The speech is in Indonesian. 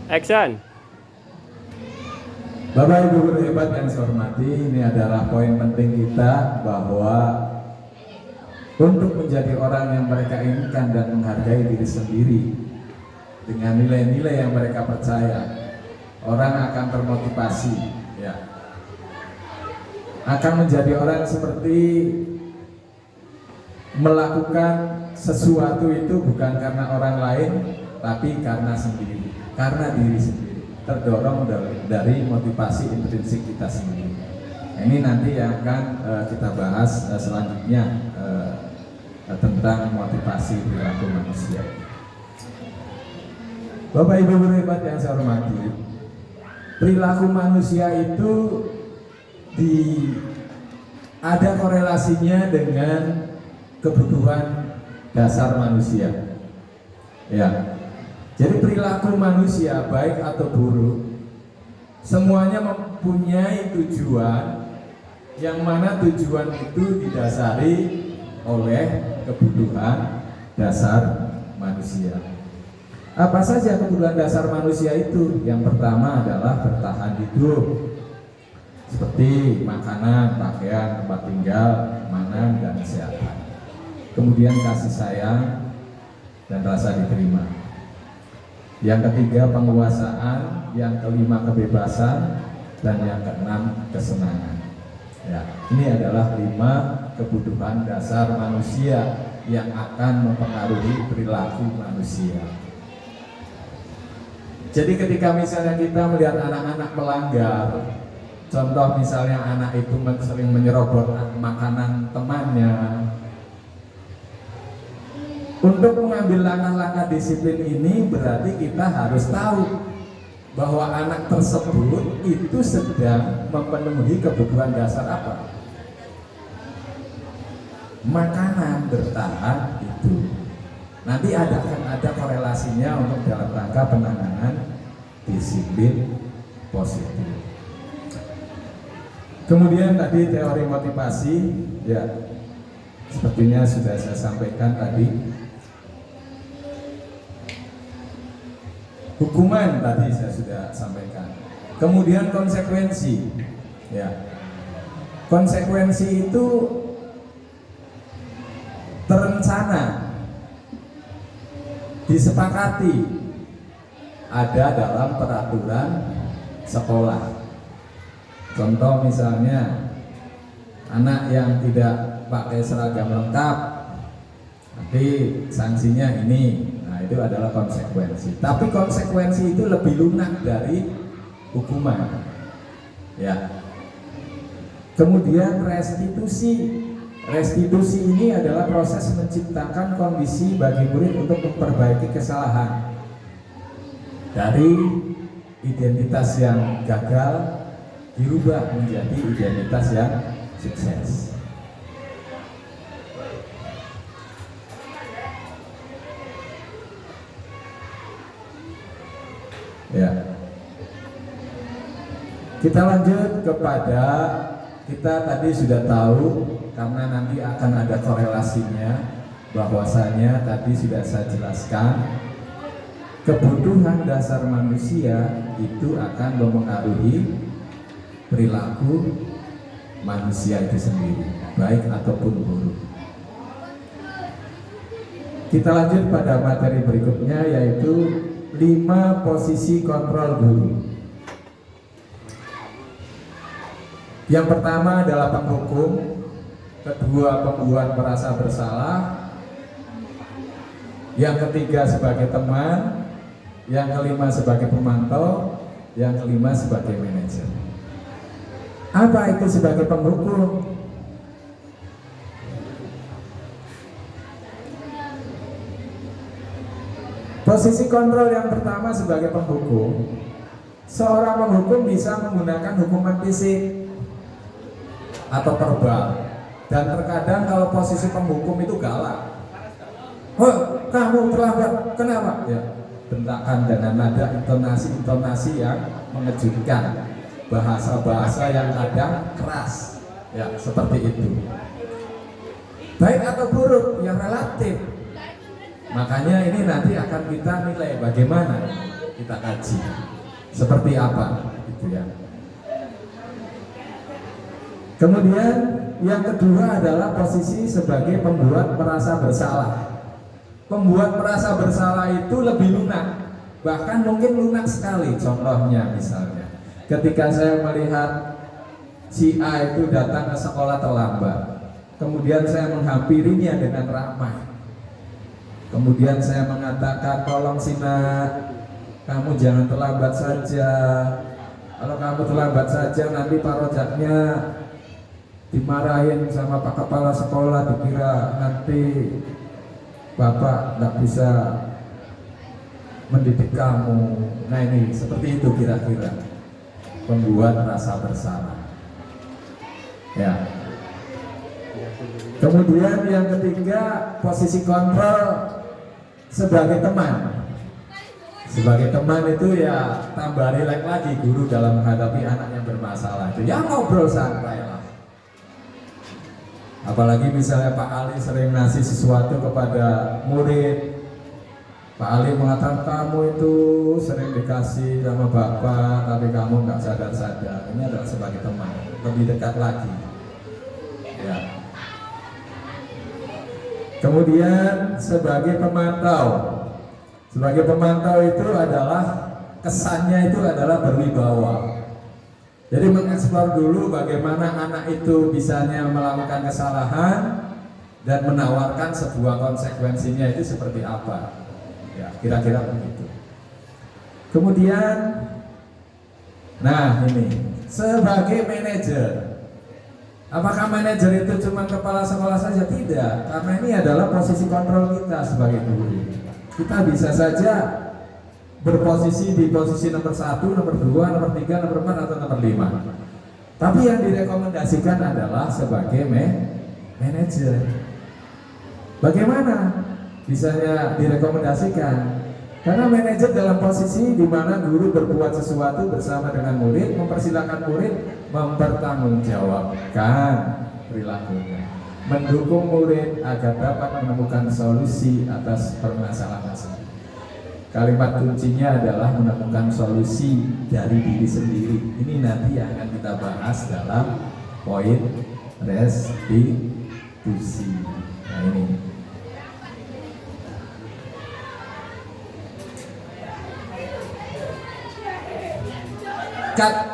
Action. Bapak Ibu guru hebat yang saya hormati, ini adalah poin penting kita bahwa untuk menjadi orang yang mereka inginkan dan menghargai diri sendiri dengan nilai-nilai yang mereka percaya, orang akan termotivasi, ya, akan menjadi orang seperti melakukan sesuatu itu bukan karena orang lain, tapi karena sendiri, karena diri sendiri, terdorong dari motivasi intrinsik kita sendiri. Nah, ini nanti yang akan kita bahas selanjutnya tentang motivasi perilaku manusia. Bapak Ibu guru hebat yang saya hormati, perilaku manusia itu ada korelasinya dengan kebutuhan dasar manusia. Ya. Jadi perilaku manusia baik atau buruk semuanya mempunyai tujuan, yang mana tujuan itu didasari oleh kebutuhan dasar manusia. Apa saja kebutuhan dasar manusia itu? Yang pertama adalah bertahan hidup, seperti makanan, pakaian, tempat tinggal, keamanan, dan kesehatan. Kemudian kasih sayang dan rasa diterima. Yang ketiga penguasaan, yang kelima kebebasan, dan yang keenam kesenangan. Ya, ini adalah 5 kebutuhan dasar manusia yang akan mempengaruhi perilaku manusia. Jadi ketika misalnya kita melihat anak-anak melanggar, contoh misalnya anak itu sering menyerobot makanan temannya, untuk mengambil langkah-langkah disiplin ini berarti kita harus tahu bahwa anak tersebut itu sedang memenuhi kebutuhan dasar apa? Makanan, bertahan itu. Nanti akan ada korelasinya untuk dalam rangka penanganan disiplin positif. Kemudian tadi teori motivasi, ya sepertinya sudah saya sampaikan tadi. Hukuman tadi saya sudah sampaikan. Kemudian konsekuensi, ya. Konsekuensi itu terencana, disepakati, ada dalam peraturan sekolah. Contoh misalnya anak yang tidak pakai seragam lengkap, nanti sanksinya ini. Nah, itu adalah konsekuensi. Tapi konsekuensi itu lebih lunak dari hukuman. Ya. Kemudian restitusi. Restitusi ini adalah proses menciptakan kondisi bagi murid untuk memperbaiki kesalahan dari identitas yang gagal dirubah menjadi identitas yang sukses. Ya. Kita lanjut kepada, kita tadi sudah tahu karena nanti akan ada korelasinya, bahwasanya tadi sudah saya jelaskan kebutuhan dasar manusia itu akan mempengaruhi perilaku manusia itu sendiri, baik ataupun buruk. Kita lanjut pada materi berikutnya, yaitu 5 posisi kontrol guru. Yang pertama adalah penghukum, kedua pembuat merasa bersalah, yang ketiga sebagai teman, yang kelima sebagai pemantau, yang kelima sebagai manajer. Apa itu sebagai penghukum? Posisi kontrol yang pertama sebagai penghukum, seorang penghukum bisa menggunakan hukuman fisik atau verbal, dan terkadang kalau posisi penghukum itu galak. Oh, kamu terlambat, kenapa? Ya, bentakan dengan nada intonasi yang mengejutkan, bahasa-bahasa yang kadang keras, ya seperti itu. Baik atau buruk yang relatif. Makanya ini nanti akan kita nilai bagaimana kita kaji seperti apa gitu ya. Kemudian yang kedua adalah posisi sebagai pembuat merasa bersalah. Pembuat merasa bersalah itu lebih lunak, bahkan mungkin lunak sekali. Contohnya misalnya, ketika saya melihat si A itu datang ke sekolah terlambat, kemudian saya menghampirinya dengan ramah. Kemudian saya mengatakan, tolong Sina, kamu jangan terlambat saja. Kalau kamu terlambat saja nanti Pak Rojaknya dimarahin sama Pak Kepala Sekolah, dikira nanti Bapak nggak bisa mendidik kamu. Nah ini seperti itu kira-kira pembuat rasa bersalah. Ya. Kemudian yang ketiga, posisi kontrol sebagai teman. Sebagai teman itu ya tambah rileks lagi guru dalam menghadapi anak yang bermasalah itu. Ya ngobrol santai lah. Apalagi misalnya Pak Ali sering ngasih sesuatu kepada murid. Pak Ali mengatakan, kamu itu sering dikasih sama Bapak, tapi kamu nggak sadar-sadar. Ini adalah sebagai teman, lebih dekat lagi. Ya. Kemudian sebagai pemantau. Sebagai pemantau itu adalah kesannya itu adalah berwibawa. Jadi mengeksplor dulu bagaimana anak itu bisanya melakukan kesalahan dan menawarkan sebuah konsekuensinya itu seperti apa. Ya, kira-kira begitu. Kemudian, nah ini sebagai manajer. Apakah manajer itu cuma kepala sekolah saja? Tidak, karena ini adalah posisi kontrol kita sebagai guru. Kita bisa saja berposisi di posisi nomor 1, nomor 2, nomor 3, nomor 4, atau nomor 5. Tapi yang direkomendasikan adalah sebagai manajer. Bagaimana bisanya direkomendasikan? Karena manajer dalam posisi di mana guru berbuat sesuatu bersama dengan murid, mempersilahkan murid mempertanggungjawabkan perilakunya, mendukung murid agar dapat menemukan solusi atas permasalahan tersebut. Kalimat kuncinya adalah menemukan solusi dari diri sendiri. Ini nanti yang akan kita bahas dalam poin restitusi. Nah ini. Cut.